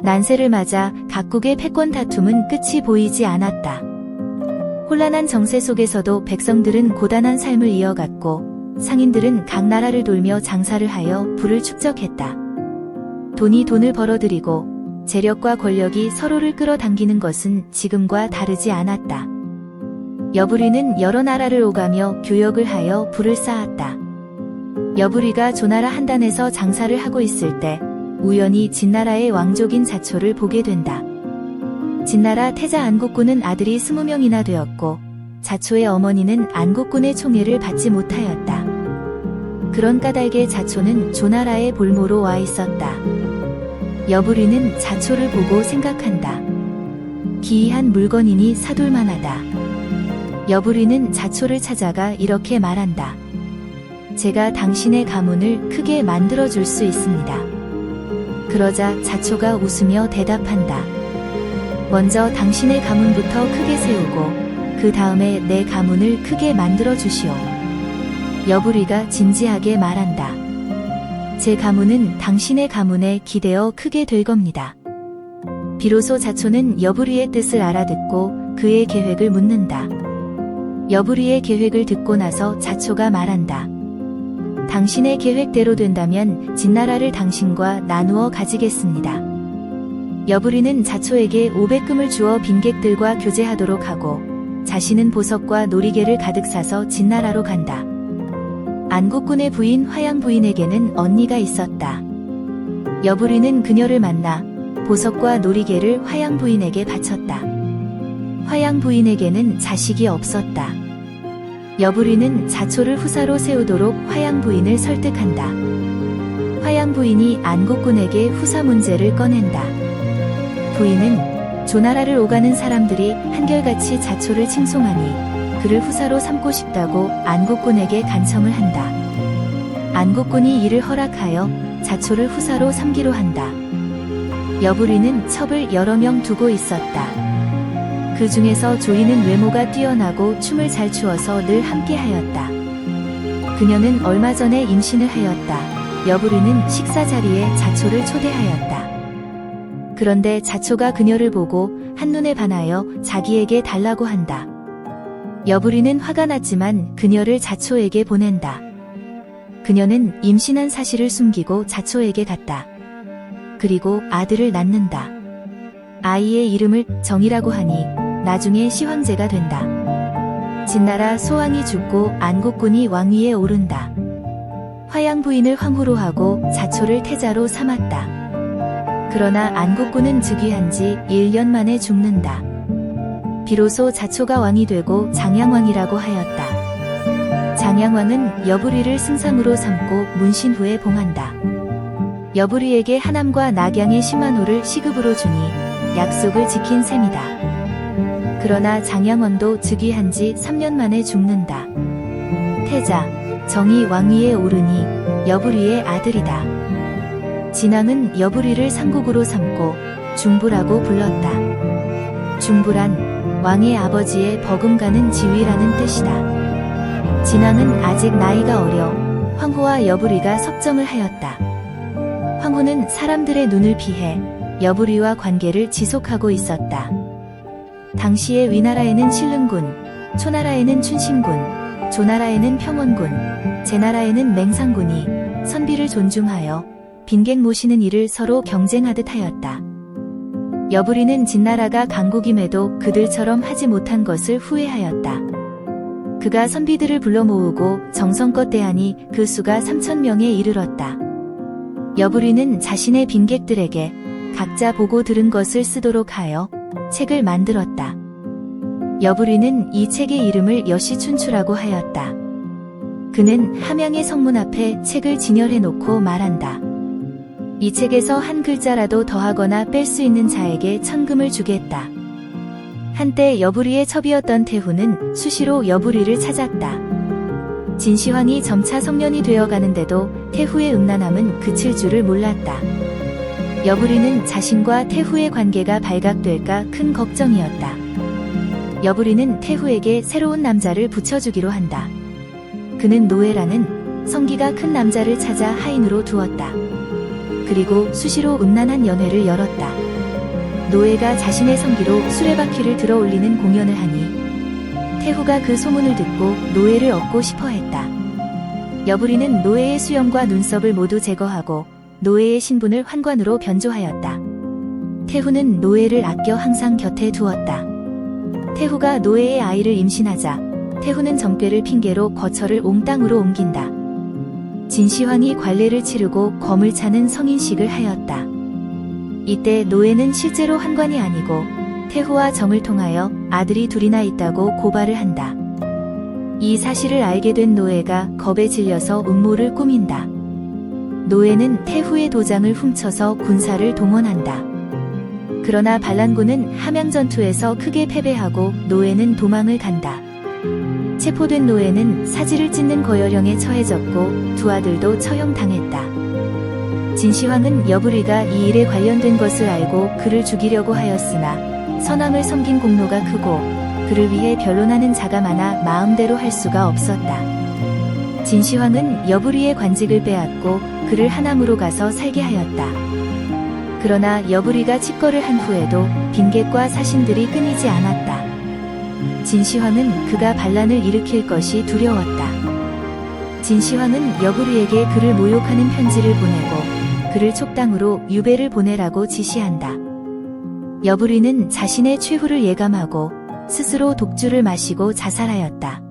난세를 맞아 각국의 패권 다툼은 끝이 보이지 않았다. 혼란한 정세 속에서도 백성들은 고단한 삶을 이어갔고 상인들은 각 나라를 돌며 장사를 하여 부를 축적했다. 돈이 돈을 벌어들이고 재력과 권력이 서로를 끌어당기는 것은 지금과 다르지 않았다. 여부리는 여러 나라를 오가며 교역을 하여 부를 쌓았다. 여부리가 조나라 한단에서 장사를 하고 있을 때 우연히 진나라의 왕족인 자초를 보게 된다. 진나라 태자 안국군은 아들이 20명이나 되었고 자초의 어머니는 안국군의 총애를 받지 못하였다. 그런 까닭에 자초는 조나라의 볼모로 와 있었다. 여부리는 자초를 보고 생각한다. 기이한 물건이니 사둘만하다. 여부리는 자초를 찾아가 이렇게 말한다. 제가 당신의 가문을 크게 만들어줄 수 있습니다. 그러자 자초가 웃으며 대답한다. 먼저 당신의 가문부터 크게 세우고 그 다음에 내 가문을 크게 만들어 주시오. 여부리가 진지하게 말한다. 제 가문은 당신의 가문에 기대어 크게 될 겁니다. 비로소 자초는 여부리의 뜻을 알아듣고 그의 계획을 묻는다. 여부리의 계획을 듣고 나서 자초가 말한다. 당신의 계획대로 된다면 진나라를 당신과 나누어 가지겠습니다. 여부리는 자초에게 500금을 주어 빈객들과 교제하도록 하고 자신은 보석과 놀이개를 가득 사서 진나라로 간다. 안국군의 부인 화양 부인에게는 언니가 있었다. 여부리는 그녀를 만나 보석과 놀이개를 화양 부인에게 바쳤다. 화양 부인에게는 자식이 없었다. 여부리는 자초를 후사로 세우도록 화양 부인을 설득한다. 화양 부인이 안국군에게 후사 문제를 꺼낸다. 부인은 조나라를 오가는 사람들이 한결같이 자초를 칭송하니 그를 후사로 삼고 싶다고 안국군에게 간청을 한다. 안국군이 이를 허락하여 자초를 후사로 삼기로 한다. 여부리는 첩을 여러 명 두고 있었다. 그 중에서 조이는 외모가 뛰어나고 춤을 잘 추어서 늘 함께하였다. 그녀는 얼마 전에 임신을 하였다. 여부리는 식사 자리에 자초를 초대하였다. 그런데 자초가 그녀를 보고 한눈에 반하여 자기에게 달라고 한다. 여부리는 화가 났지만 그녀를 자초에게 보낸다. 그녀는 임신한 사실을 숨기고 자초에게 갔다. 그리고 아들을 낳는다. 아이의 이름을 정이라고 하니 나중에 시황제가 된다. 진나라 소왕이 죽고 안국군이 왕위에 오른다. 화양 부인을 황후로 하고 자초를 태자로 삼았다. 그러나 안국군은 즉위한 지 1년 만에 죽는다. 비로소 자초가 왕이 되고 장양왕이라고 하였다. 장양왕은 여부리를 승상으로 삼고 문신 후에 봉한다. 여부리에게 하남과 낙양의 10만 호를 시급으로 주니 약속을 지킨 셈이다. 그러나 장양왕도 즉위한 지 3년 만에 죽는다. 태자, 정이 왕위에 오르니 여부리의 아들이다. 진왕은 여부리를 상국으로 삼고 중부라고 불렀다. 중부란 왕의 아버지의 버금가는 지위라는 뜻이다. 진왕은 아직 나이가 어려 황후와 여부리가 섭정을 하였다. 황후는 사람들의 눈을 피해 여부리와 관계를 지속하고 있었다. 당시의 위나라에는 신릉군, 초나라에는 춘신군, 조나라에는 평원군, 제나라에는 맹상군이 선비를 존중하여 빈객 모시는 일을 서로 경쟁하듯 하였다. 여부리는 진나라가 강국임에도 그들처럼 하지 못한 것을 후회하였다. 그가 선비들을 불러 모으고 정성껏 대하니 그 수가 3,000명에 이르렀다. 여부리는 자신의 빈객들에게 각자 보고 들은 것을 쓰도록 하여 책을 만들었다. 여부리는 이 책의 이름을 여시춘추라고 하였다. 그는 함양의 성문 앞에 책을 진열해 놓고 말한다. 이 책에서 한 글자라도 더하거나 뺄 수 있는 자에게 1,000금을 주겠다. 한때 여부리의 첩이었던 태후는 수시로 여부리를 찾았다. 진시황이 점차 성년이 되어가는데도 태후의 음란함은 그칠 줄을 몰랐다. 여부리는 자신과 태후의 관계가 발각될까 큰 걱정이었다. 여부리는 태후에게 새로운 남자를 붙여주기로 한다. 그는 노예라는 성기가 큰 남자를 찾아 하인으로 두었다. 그리고 수시로 음란한 연회를 열었다. 노예가 자신의 성기로 수레바퀴를 들어 올리는 공연을 하니 태후가 그 소문을 듣고 노예를 얻고 싶어 했다. 여부리는 노예의 수염과 눈썹을 모두 제거하고 노예의 신분을 환관으로 변조하였다. 태후는 노예를 아껴 항상 곁에 두었다. 태후가 노예의 아이를 임신하자 태후는 정죄를 핑계로 거처를 옹땅으로 옮긴다. 진시황이 관례를 치르고 검을 차는 성인식을 하였다. 이때 노예는 실제로 환관이 아니고 태후와 정을 통하여 아들이 둘이나 있다고 고발을 한다. 이 사실을 알게 된 노예가 겁에 질려서 음모를 꾸민다. 노예는 태후의 도장을 훔쳐서 군사를 동원한다. 그러나 반란군은 함양전투에서 크게 패배하고 노예는 도망을 간다. 체포된 노예는 사지를 찢는 거열형에 처해졌고 두 아들도 처형당했다. 진시황은 여부리가 이 일에 관련된 것을 알고 그를 죽이려고 하였으나 선왕을 섬긴 공로가 크고 그를 위해 변론하는 자가 많아 마음대로 할 수가 없었다. 진시황은 여부리의 관직을 빼앗고 그를 하남으로 가서 살게 하였다. 그러나 여부리가 칩거를 한 후에도 빈객과 사신들이 끊이지 않았다. 진시황은 그가 반란을 일으킬 것이 두려웠다. 진시황은 여부리에게 그를 모욕하는 편지를 보내고 그를 촉당으로 유배를 보내라고 지시한다. 여부리는 자신의 최후를 예감하고 스스로 독주를 마시고 자살하였다.